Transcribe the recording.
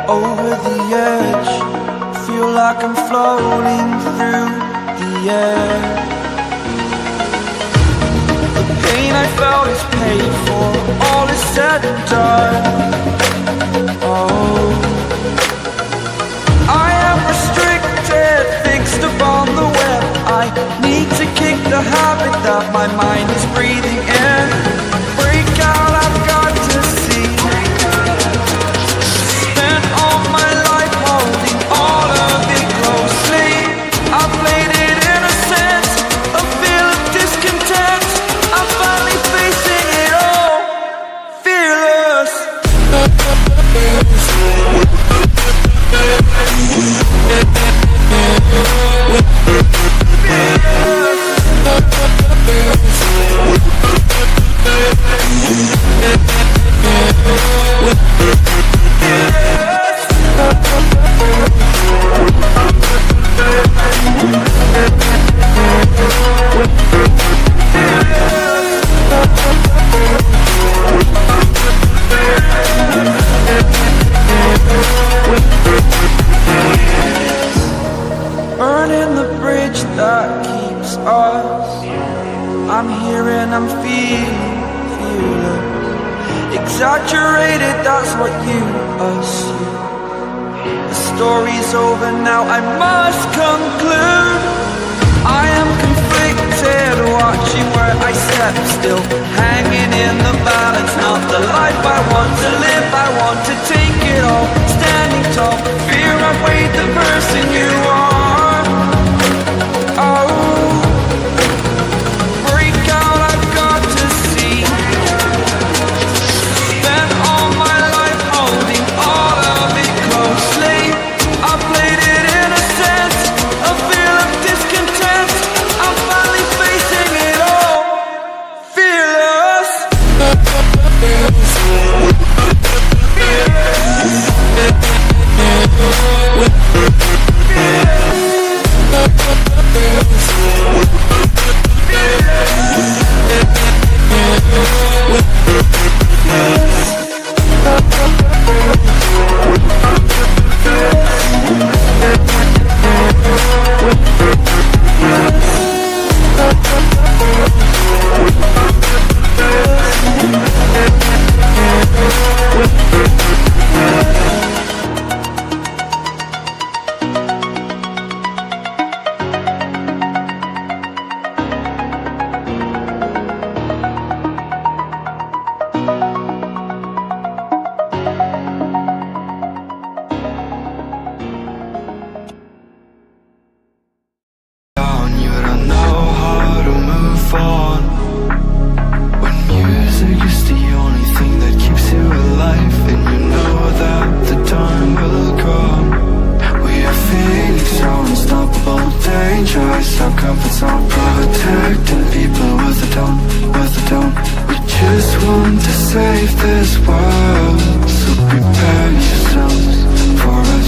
Over the edge, feel like I'm floating through the air. The pain I felt is paid for, all is said and done. Oh, I am restricted, fixed upon the web. I need to kick the habit that my mind is breathing in. Break out, I've got to see. Spent all my life holding all of it closely. I played it innocent, a feel of discontent. I'm finally facing it all, fearless. Burning the bridge that keeps us. I'm here and I'm feeling fearless. Exaggerated, that's what you assume. The story's over now, I must conclude. I am conflicted, watching where I step still, hanging in the balance. Not the life I want to live, I want to take it all. Standing tall, fear I've weighed the person you are. Oh, break out, I've got to see. Spent all my life holding all of it closely. I played it innocent, a feel of discontent. I'm finally facing it all, fearless. Save this world, so prepare yourselves for a